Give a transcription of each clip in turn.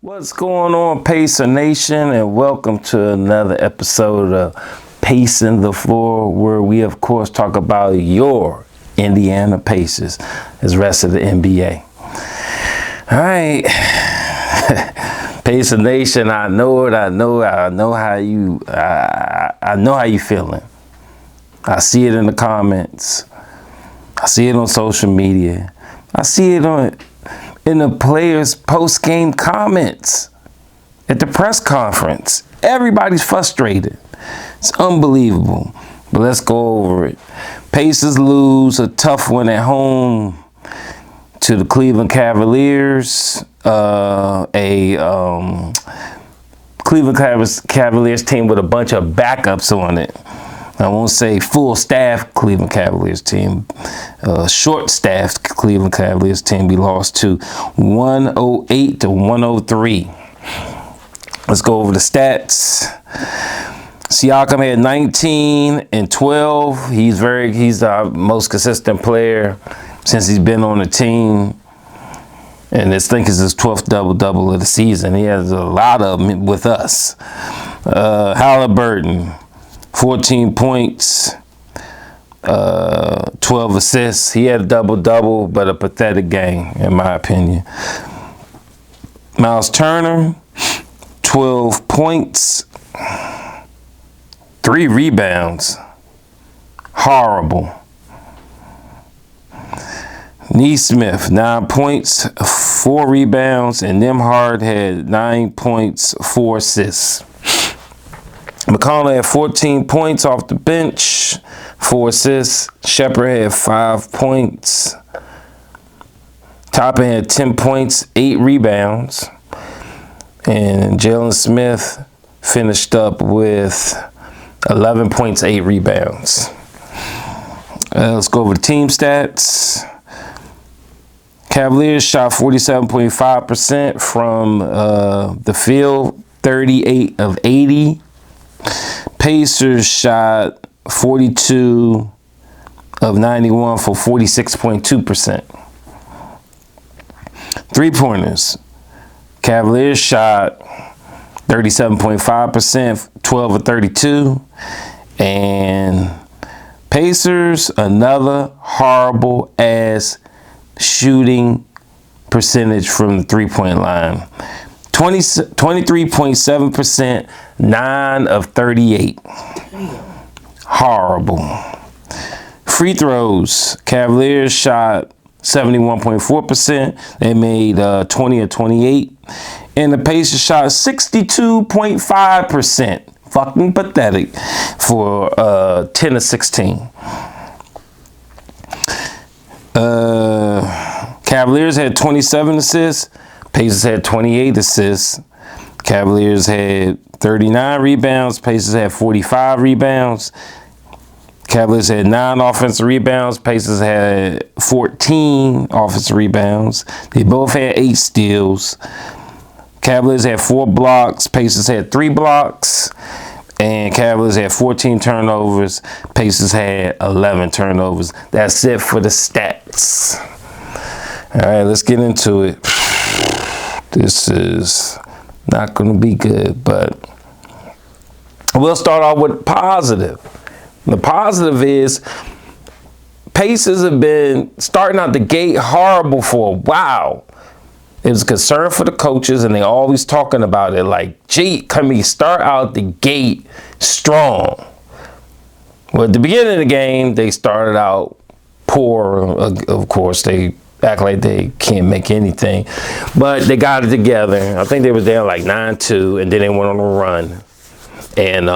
What's going on, Pacer Nation, and welcome to another episode of Pacing the Floor, where we, of course, talk about your Indiana Pacers as the rest of the NBA. All right, Pacer Nation, I know how you feeling. I see it in the comments. I see it on social media. I see it in the players' post-game comments at the press conference. Everybody's frustrated. It's unbelievable. But let's go over it. Pacers lose a tough one at home to the Cleveland Cavaliers. Cleveland Cavaliers team with a bunch of backups on it. I won't say full staff Cleveland Cavaliers team, short staffed Cleveland Cavaliers team. We lost to 108 to 103. Let's go over the stats. Siakam had 19 and 12. He's our most consistent player since he's been on the team. And this thing is his 12th double-double of the season. He has a lot of them with us. Haliburton, 14 points, 12 assists. He had a double-double, but a pathetic game, in my opinion. Miles Turner, 12 points, 3 rebounds. Horrible. Nesmith, 9 points, 4 rebounds, and Nembhard had 9 points, 4 assists. McConnell had 14 points off the bench, 4 assists. Shepard had 5 points. Toppin had 10 points, 8 rebounds. And Jalen Smith finished up with 11 points, 8 rebounds. Let's go over the team stats. Cavaliers shot 47.5% from the field, 38 of 80. Pacers shot 42 of 91 for 46.2%. Three-pointers. Cavaliers shot 37.5%, 12 of 32. And Pacers, another horrible ass shooting percentage from the three-point line. 23.7%, 9 of 38. Horrible. Free throws. Cavaliers shot 71.4%. They made 20 of 28. And the Pacers shot 62.5%. Fucking pathetic for 10 of 16. Cavaliers had 27 assists. Pacers had 28 assists. Cavaliers had 39 rebounds. Pacers had 45 rebounds. Cavaliers had 9 offensive rebounds. Pacers had 14 offensive rebounds. They both had 8 steals. Cavaliers had 4 blocks. Pacers had 3 blocks. And Cavaliers had 14 turnovers. Pacers had 11 turnovers. That's it for the stats. All right, let's get into it. This is not going to be good, but we'll start off with positive. The positive is Pacers have been starting out the gate horrible for a while. It was a concern for the coaches, and they always talking about it like, gee, can we start out the gate strong? Well, at the beginning of the game, they started out poor. Of course, they act like they can't make anything, but they got it together. I think they was down like 9-2, and then they went on a run, and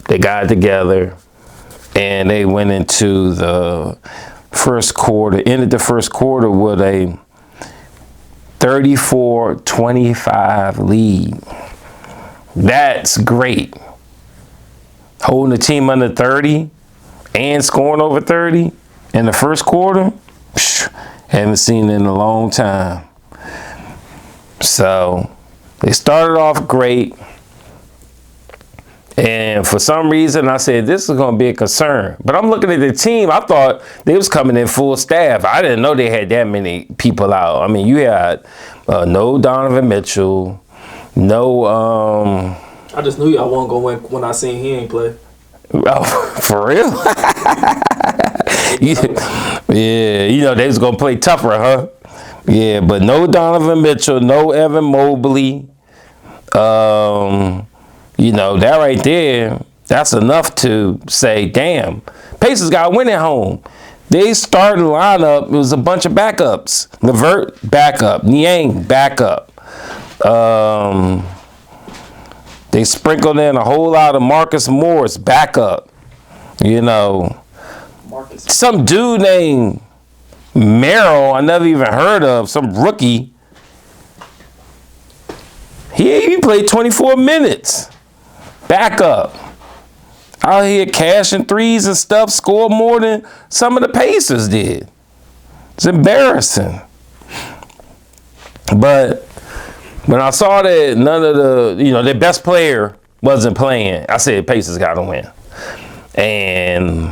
they got it together, and they went into the first quarter, ended the first quarter with a 34-25 lead. That's great. Holding the team under 30 and scoring over 30 in the first quarter, haven't seen it in a long time. So they started off great, And for some reason, I said, this is going to be a concern. But I'm looking at the team. I thought they was coming in full staff. I didn't know they had that many people out. I mean, you had no Donovan Mitchell, no... I just knew y'all wasn't going to win when I seen he ain't play. Oh, for real? Yeah, you know, they was going to play tougher, huh? Yeah, but no Donovan Mitchell, no Evan Mobley. You know, that right there, that's enough to say, damn, Pacers got to win at home. They started lineup, it was a bunch of backups. LeVert, backup. Niang, backup. They sprinkled in a whole lot of Marcus Morris, backup. You know, some dude named Merrill, I never even heard of, some rookie. He played 24 minutes. Backup. Out here cashing threes and stuff, scored more than some of the Pacers did. It's embarrassing. But when I saw that none of the, you know, their best player wasn't playing, I said Pacers got to win. And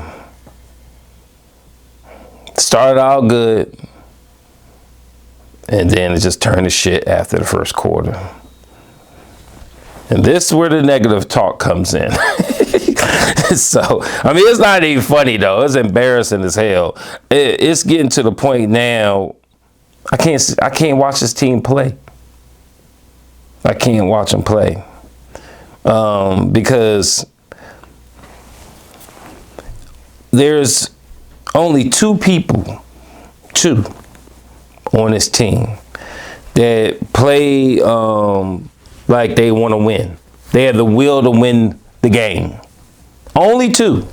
started out good. And then it just turned to shit after the first quarter. And this is where the negative talk comes in. So, I mean, it's not even funny, though. It's embarrassing as hell. It's getting to the point now, I can't watch this team play. I can't watch them play. Because there's only two people on this team that play like they want to win. They have the will to win the game. Only two.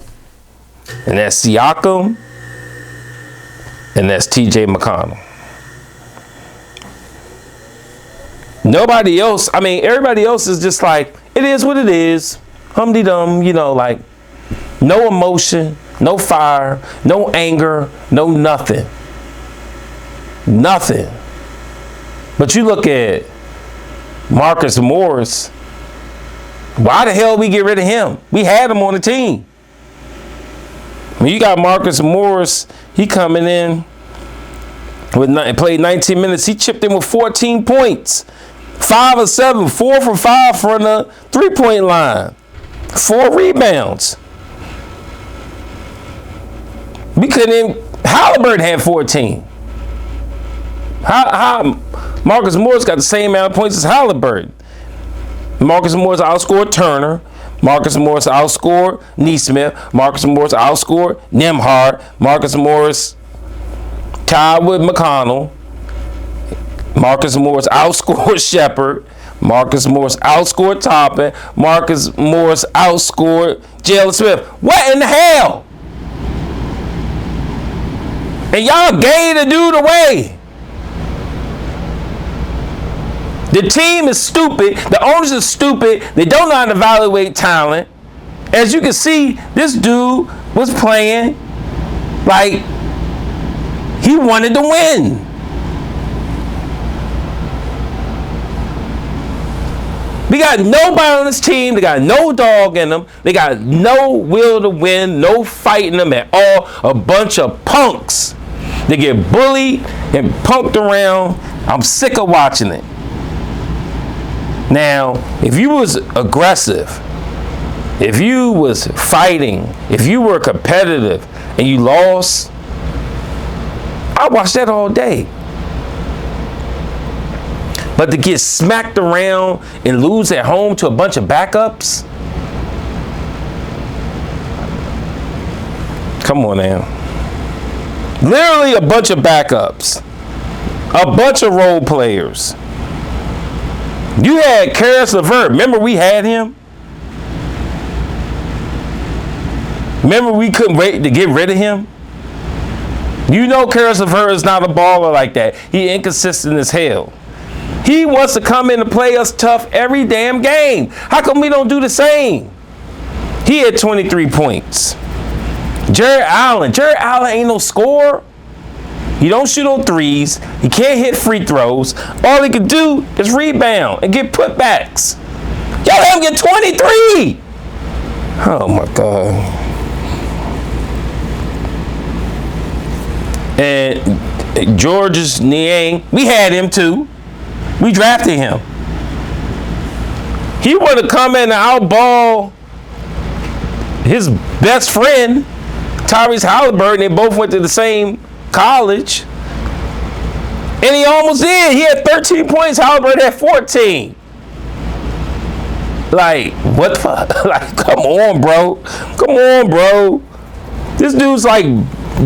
And that's Siakam and that's TJ McConnell. Nobody else, I mean, everybody else is just like, it is what it is. Hum-de-dum, you know, like no emotion, no fire, no anger, no nothing. Nothing. But you look at Marcus Morris, why the hell we get rid of him? We had him on the team. When you got Marcus Morris, he coming in with played 19 minutes. He chipped in with 14 points. 5 of 7, 4 from 5 from the three-point line. 4 rebounds. We couldn't even, Haliburton had 14. How Marcus Morris got the same amount of points as Haliburton. Marcus Morris outscored Turner. Marcus Morris outscored Neesmith. Marcus Morris outscored Nembhard. Marcus Morris tied with McConnell. Marcus Morris outscored Shepard. Marcus Morris outscored Toppin. Marcus Morris outscored Jalen Smith. What in the hell? And y'all gave the dude away. The team is stupid. The owners are stupid. They don't know how to evaluate talent. As you can see, this dude was playing like he wanted to win. We got nobody on this team. They got no dog in them. They got no will to win, no fight in them at all. A bunch of punks. They get bullied and punked around. I'm sick of watching it. Now, if you was aggressive, if you was fighting, if you were competitive and you lost, I watch that all day. But to get smacked around and lose at home to a bunch of backups? Come on now. Literally a bunch of backups. A bunch of role players. You had Tyrese Haliburton. Remember we had him? Remember we couldn't wait to get rid of him? You know Tyrese Haliburton is not a baller like that. He inconsistent as hell. He wants to come in and play us tough every damn game. How come we don't do the same? He had 23 points. Jared Allen ain't no scorer. He don't shoot on threes. He can't hit free throws. All he can do is rebound and get putbacks. Y'all let him get 23. Oh my God. And Georges Niang, we had him too. We drafted him. He wanted to come in and outball his best friend, Tyrese Haliburton. They both went to the same college. And he almost did. He had 13 points. Haliburton had 14. Like, what the fuck? Like, come on, bro. Come on, bro. This dude's like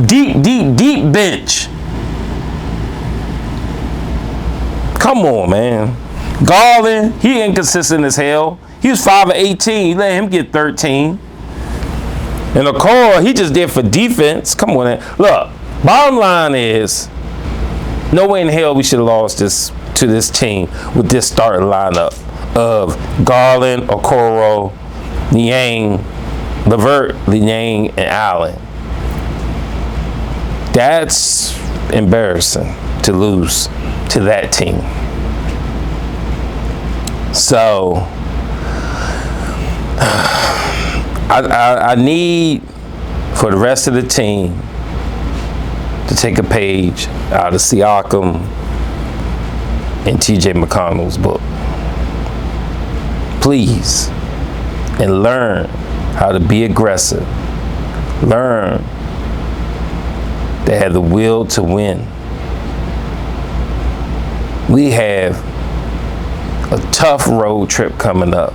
deep bench. Come on, man. Garland, he inconsistent as hell. He was 5 of 18. You let him get 13. And Okoro, he just did for defense. Come on, man. Look, bottom line is, no way in hell we should have lost this to this team with this starting lineup of Garland, Okoro, Niang, LeVert, Niang, and Allen. That's embarrassing to lose to that team. So I need for the rest of the team to take a page out of Siakam and TJ McConnell's book. Please. And learn how to be aggressive. Learn to have the will to win. We have a tough road trip coming up.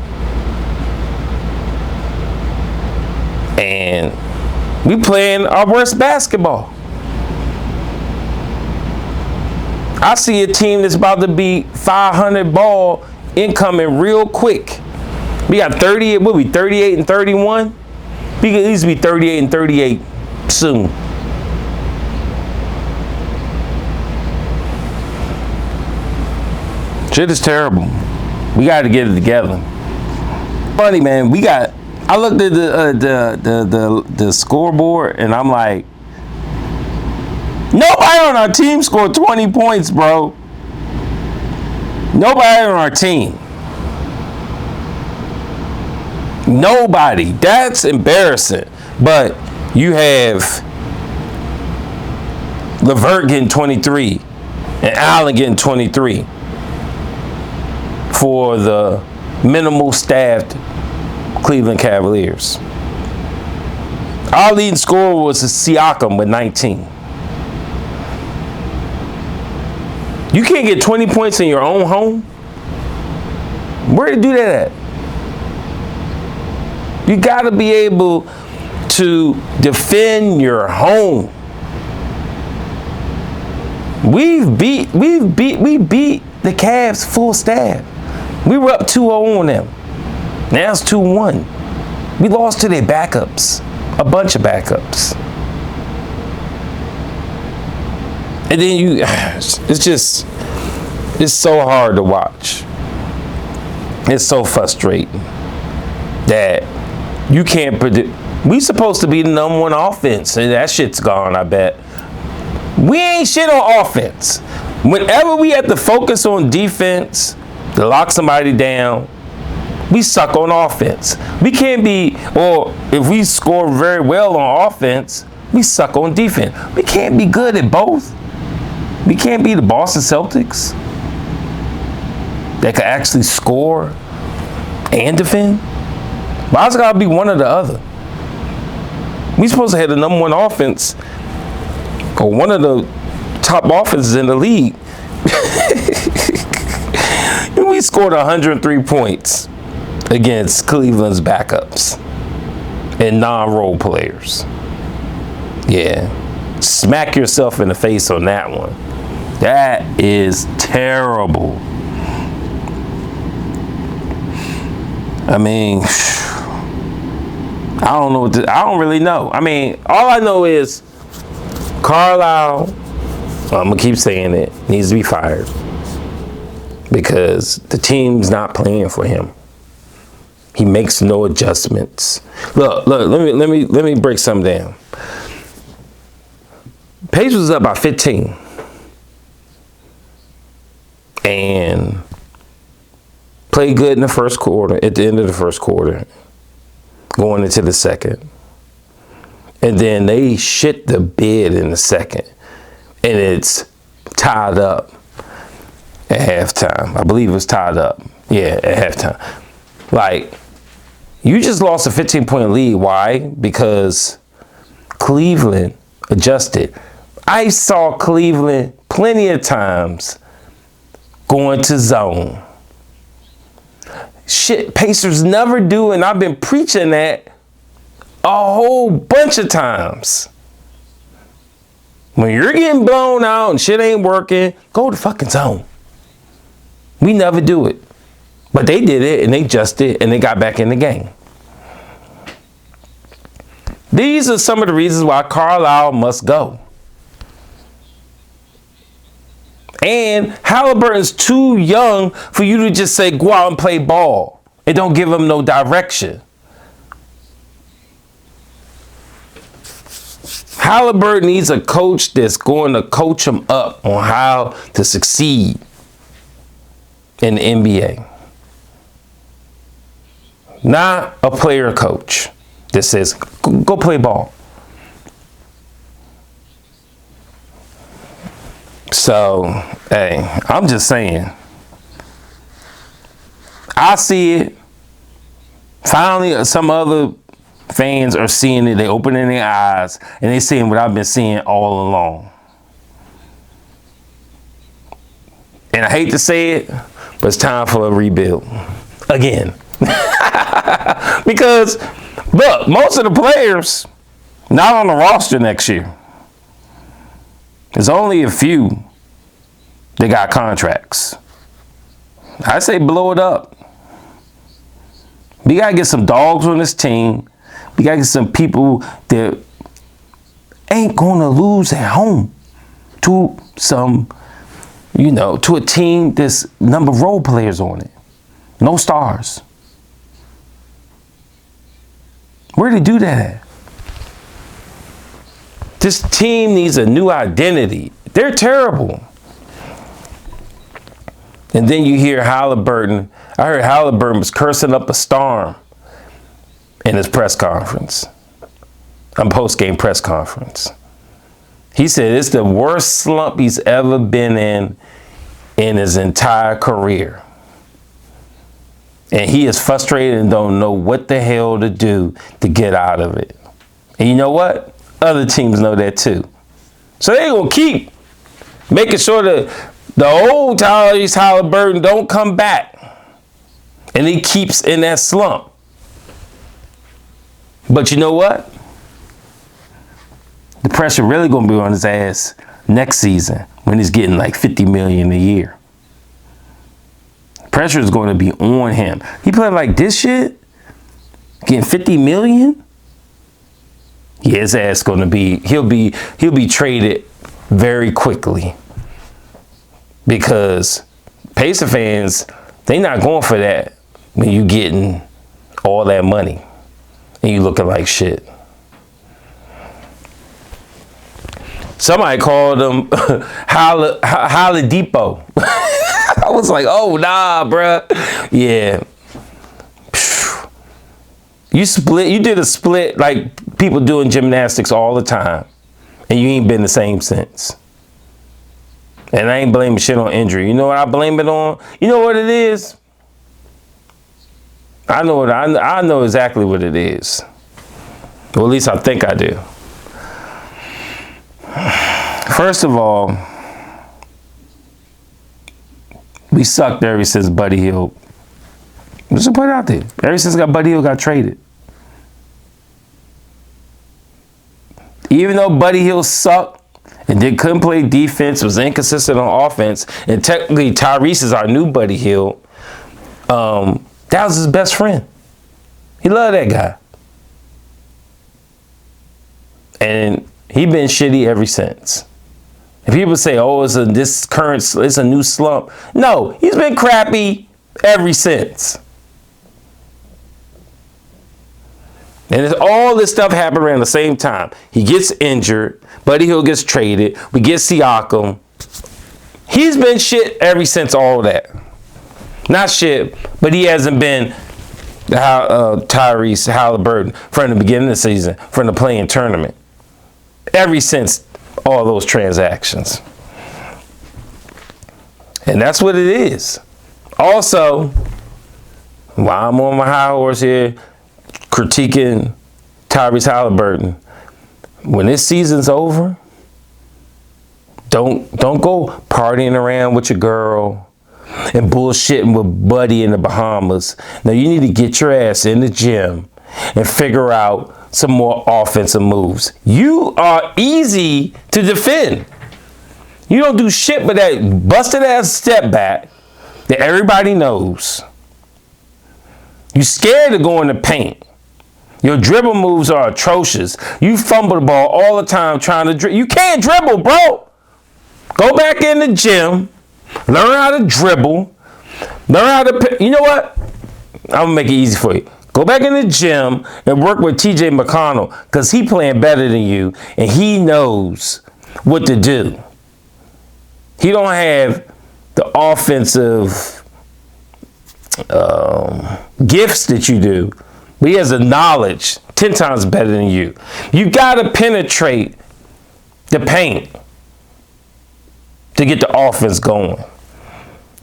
And we playing our worst basketball. I see a team that's about to be 500 ball incoming real quick. We got 38, we'll be 38 and 31. We could at least be 38 and 38 soon. Shit is terrible. We got to get it together. Funny, man. I looked at the scoreboard and I'm like, nobody on our team scored 20 points, bro. Nobody on our team. Nobody. That's embarrassing. But you have LeVert getting 23 and Allen getting 23 for the minimal staffed Cleveland Cavaliers. Our leading scorer was Siakam with 19. You can't get 20 points in your own home? Where to do that at? You got to be able to defend your home. We beat the Cavs full staff. We were up 2-0 on them. Now it's 2-1. We lost to their backups, a bunch of backups. And then it's so hard to watch. It's so frustrating that you can't predict. We supposed to be the number one offense, and that shit's gone, I bet. We ain't shit on offense. Whenever we have to focus on defense, to lock somebody down, we suck on offense. We can't be, or if we score very well on offense, we suck on defense. We can't be good at both. We can't be the Boston Celtics that could actually score and defend. Why it's gotta be one or the other? We supposed to have the number one offense, or one of the top offenses in the league. And we scored 103 points against Cleveland's backups and non-role players. Yeah. Smack yourself in the face on that one. That is terrible. I mean, I don't know. I don't really know. I mean, all I know is Carlisle, I'm going to keep saying it, needs to be fired. Because the team's not playing for him. He makes no adjustments. Look, let me break something down. Pacers was up by 15. And played good in the first quarter, at the end of the first quarter. going into the second. And then they shit the bed in the second. And it's tied up at halftime. I believe it was tied up. Yeah, at halftime. Like, you just lost a 15-point lead. Why? Because Cleveland adjusted. I saw Cleveland plenty of times going to zone. Shit, Pacers never do, and I've been preaching that a whole bunch of times. When you're getting blown out and shit ain't working, go to fucking zone. We never do it. But they did it, and they adjusted, and they got back in the game. These are some of the reasons why Carlisle must go. And Haliburton's too young for you to just say, go out and play ball. And don't give him no direction. Haliburton needs a coach that's going to coach him up on how to succeed in the NBA. Not a player coach that says, go play ball. So, hey, I'm just saying. I see it. Finally, some other fans are seeing it. They're opening their eyes, and they're seeing what I've been seeing all along. And I hate to say it, but it's time for a rebuild. Again. Because, look, most of the players not on the roster next year. There's only a few that got contracts. I say blow it up. We got to get some dogs on this team. We got to get some people that ain't going to lose at home to some, to a team that's number role players on it. No stars. Where do they do that at? This team needs a new identity. They're terrible. And then you hear Haliburton. I heard Haliburton was cursing up a storm in his press conference. Post-game press conference. He said it's the worst slump he's ever been in his entire career. And he is frustrated and don't know what the hell to do to get out of it. And you know what? Other teams know that too. So they're going to keep making sure that the old Tyrese Haliburton don't come back. And he keeps in that slump. But you know what? The pressure really going to be on his ass next season when he's getting like $50 million a year. Pressure is going to be on him. He playing like this shit, getting $50 million. Yeah, his ass going to be. He'll be traded very quickly because Pacer fans, they not going for that when you getting all that money and you looking like shit. Somebody called him Halidipo. I was like, oh, nah, bruh. Yeah. You did a split like people doing gymnastics all the time. And you ain't been the same since. And I ain't blaming shit on injury. You know what I blame it on? You know what it is? I know exactly what it is. Well, at least I think I do. First of all, we sucked ever since Buddy Hield. Just put it out there. Ever since Buddy Hield got traded. Even though Buddy Hield sucked and couldn't play defense, was inconsistent on offense, and technically Tyrese is our new Buddy Hield, that was his best friend. He loved that guy. And he been shitty ever since. And people say, oh, it's a new slump. No, he's been crappy ever since. And all this stuff happened around the same time. He gets injured. Buddy Hield gets traded. We get Siakam. He's been shit ever since all that. Not shit, but he hasn't been Tyrese Haliburton from the beginning of the season, from the playing tournament. Ever since all those transactions. And that's what it is. Also, while I'm on my high horse here, critiquing Tyrese Haliburton, when this season's over, don't go partying around with your girl and bullshitting with Buddy in the Bahamas. Now you need to get your ass in the gym and figure out some more offensive moves. You are easy to defend. You don't do shit but that busted ass step back that everybody knows. You scared to go in the paint. Your dribble moves are atrocious. You fumble the ball all the time trying to dribble. You can't dribble, bro. Go back in the gym. Learn how to dribble. Learn how to, you know what? I'm gonna make it easy for you. Go back in the gym and work with TJ McConnell because he playing better than you and he knows what to do. He don't have the offensive gifts that you do, but he has the knowledge 10 times better than you. You got to penetrate the paint to get the offense going.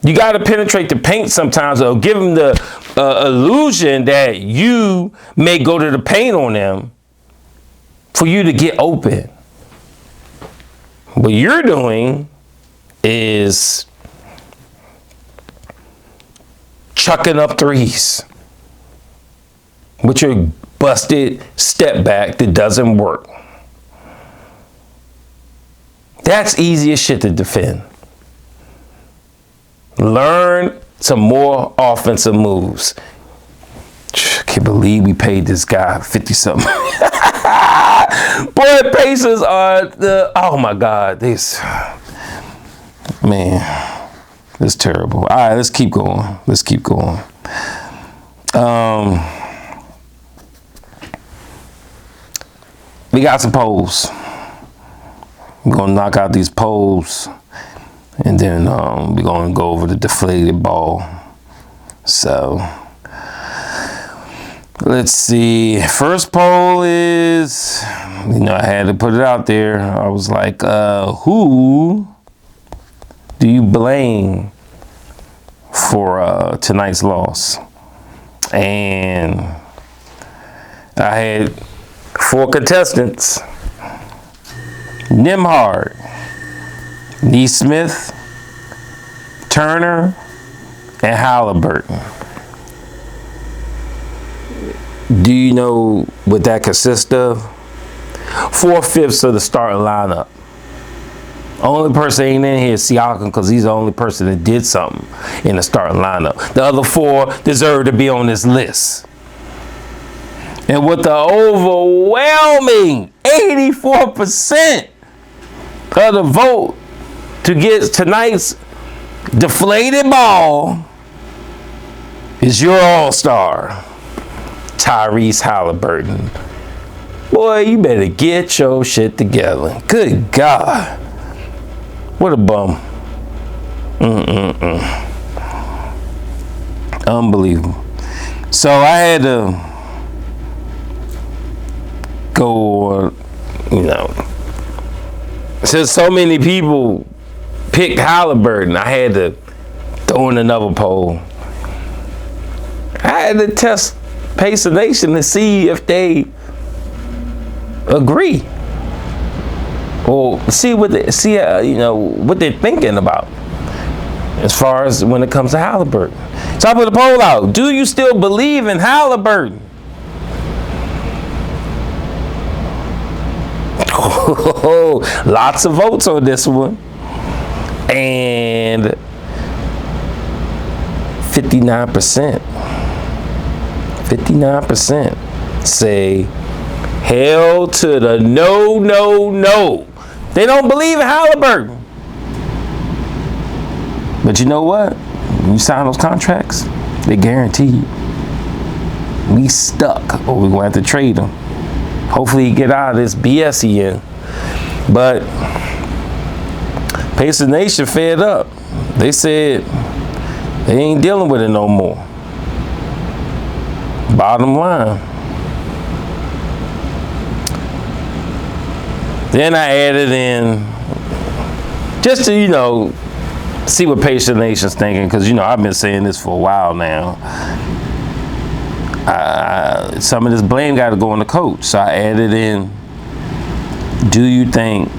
You got to penetrate the paint sometimes or give them the illusion that you may go to the paint on them for you to get open. What you're doing is chucking up threes with your busted step back that doesn't work. That's easy as shit to defend. Learn some more offensive moves. Can't believe we paid this guy 50 something. Boy, the Pacers are the, oh my God, this, man, it's terrible. All right, let's keep going. Let's keep going. We got some polls. We're gonna knock out these polls. And then we're going to go over the deflated ball. So, let's see. First poll is, I had to put it out there. I was like, who do you blame for tonight's loss? And I had 4 contestants. Nimhard, Neesmith, Turner, and Haliburton. Do you know what that consists of? 4/5 of the starting lineup. Only person ain't in here is Siakam because he's the only person that did something in the starting lineup. The other 4 deserve to be on this list. And with the overwhelming 84% of the vote to get tonight's deflated ball is your all-star, Tyrese Haliburton. Boy, you better get your shit together. Good God. What a bum. Unbelievable. So I had to go, since so many people picked Haliburton, I had to throw in another poll. I had to test Pacer Nation to see if they agree or see what they're thinking about as far as when it comes to Haliburton. So I put a poll out. Do you still believe in Haliburton? Lots of votes on this one. And 59% say hell to the no. They don't believe in Haliburton. But you know what? When you sign those contracts, they're guaranteed. We stuck or we're going to have to trade them. Hopefully he get out of this BS he in. But Pacer Nation fed up. They said they ain't dealing with it no more. Bottom line. Then I added in, just to, see what Patient Nation's thinking, because, I've been saying this for a while now. Some of this blame got to go on the coach. So I added in, do you think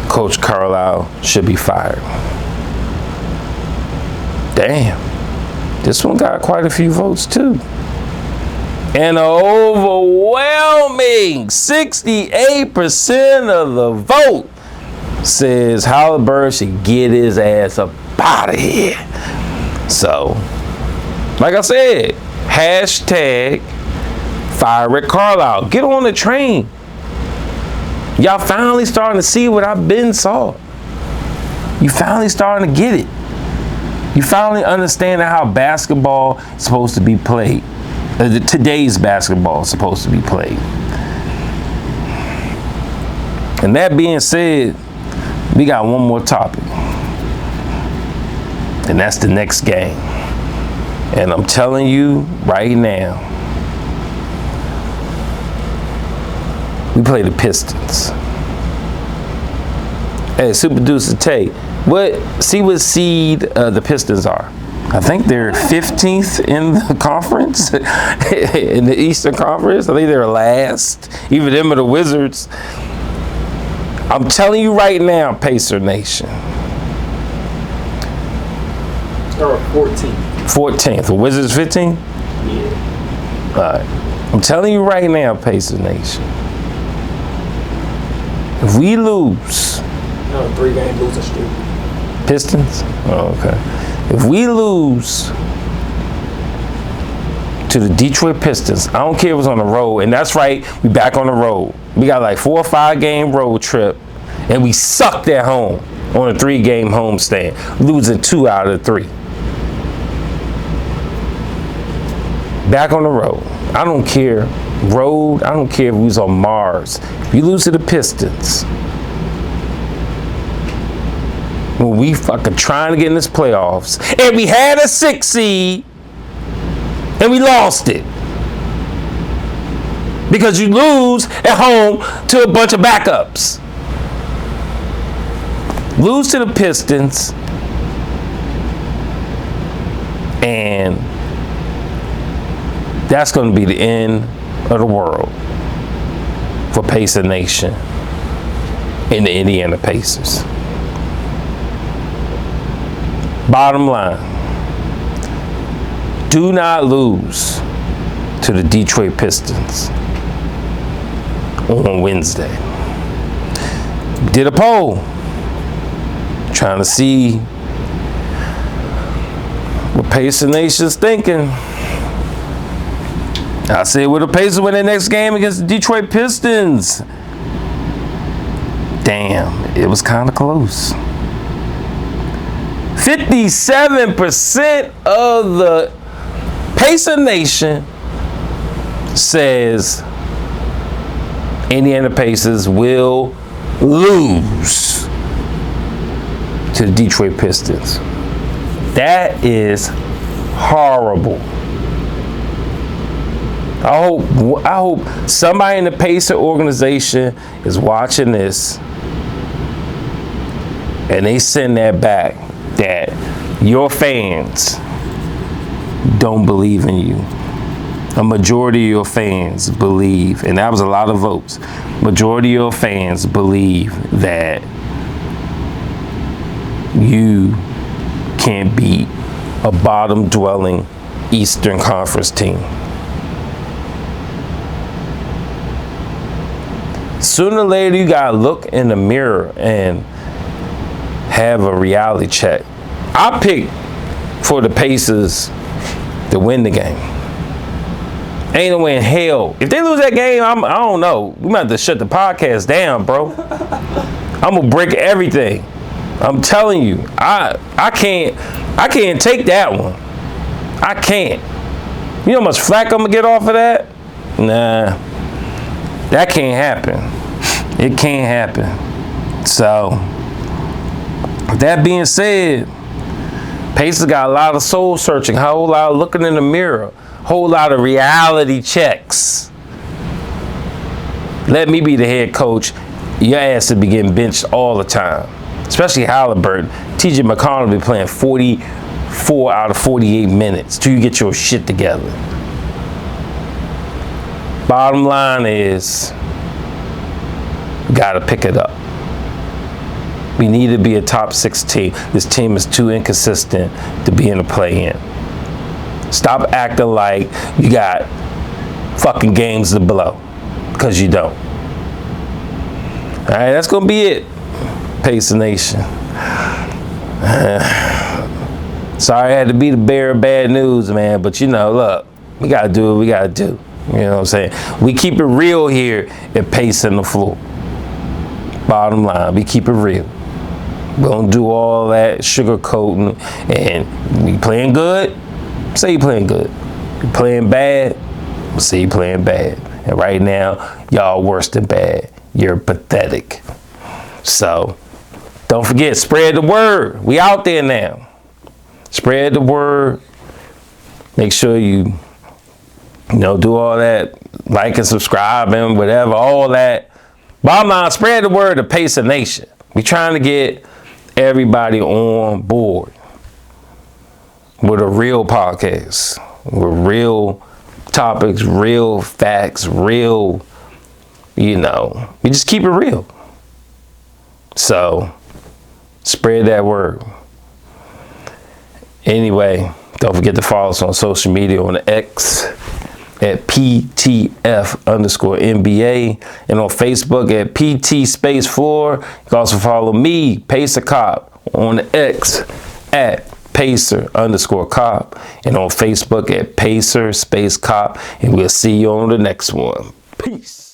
Coach Carlisle should be fired? Damn. This one got quite a few votes too. And an overwhelming 68% of the vote says Haliburton should get his ass up out of here. So, like I said, hashtag fire Rick Carlisle. Get on the train. Y'all finally starting to see what I've been saw. You finally starting to get it. You finally understand how basketball is supposed to be played. Today's basketball is supposed to be played. And that being said, we got one more topic. And that's the next game. And I'm telling you right now, we play the Pistons. Hey, Super Producer Tay, see what seed the Pistons are. I think they're 15th in the conference, in the Eastern Conference. I think they're last. Even them are the Wizards. I'm telling you right now, Pacer Nation. They're 14th. 14th. The Wizards 15th? Yeah. All right. I'm telling you right now, Pacer Nation. If we lose... No, 3-game losing streak. Pistons? Oh, okay. If we lose to the Detroit Pistons, I don't care if it's on the road, and that's right, we back on the road. We got like 4 or 5 game road trip, and we sucked at home on a 3-game homestand, losing 2 out of the 3. Back on the road. I don't care. Road, I don't care if we was on Mars. If you lose to the Pistons, when we fucking trying to get in this playoffs, and we had a 6 seed, and we lost it. Because you lose at home to a bunch of backups. Lose to the Pistons, and that's going to be the end of the world for Pacer Nation and the Indiana Pacers. Bottom line, do not lose to the Detroit Pistons on Wednesday. Did a poll trying to see what Pacer Nation's thinking. I said, will the Pacers win their next game against the Detroit Pistons? Damn, it was kind of close. 57% of the Pacer Nation says Indiana Pacers will lose to the Detroit Pistons. That is horrible. I hope somebody in the Pacer organization is watching this and they send that back, that your fans don't believe in you. A majority of your fans believe, and that was a lot of votes, majority of your fans believe that you can't beat a bottom-dwelling Eastern Conference team. Sooner or later, you gotta look in the mirror and have a reality check. I picked for the Pacers to win the game. Ain't no way in hell. If they lose that game, I don't know. We might have to shut the podcast down, bro. I'm gonna break everything. I'm telling you, I can't take that one. I can't. You know how much flack I'm gonna get off of that? Nah, that can't happen. It can't happen. So, that being said, Pacers got a lot of soul searching, a whole lot of looking in the mirror, whole lot of reality checks. Let me be the head coach. Your ass would be getting benched all the time. Especially Haliburton. TJ McConnell be playing 44 out of 48 minutes till you get your shit together. Bottom line is, we gotta pick it up. We need to be a top 6 team. This team is too inconsistent to be in a play-in. Stop acting like you got fucking games to blow, because you don't. All right, that's gonna be it, Pacer Nation. Sorry I had to be the bearer of bad news, man, but you know, look, we gotta do what we gotta do. You know what I'm saying? We keep it real here at Pacing the Floor. Bottom line, we keep it real. We don't do all that sugarcoating. And you playing good, say you playing good. You playing bad, say you playing bad. And right now, y'all worse than bad. You're pathetic. So, don't forget, spread the word. We out there now. Spread the word. Make sure you do all that, like and subscribe and whatever, all that. Bottom line, spread the word to Pacer Nation. We trying to get everybody on board with a real podcast, with real topics, real facts, real, we just keep it real. So, spread that word. Anyway, don't forget to follow us on social media on X at PTF_NBA and on Facebook at PT Space Floor. You can also follow me, Pacer Cop, on the X at Pacer_Cop and on Facebook at Pacer Space Cop. And we'll see you on the next one. Peace.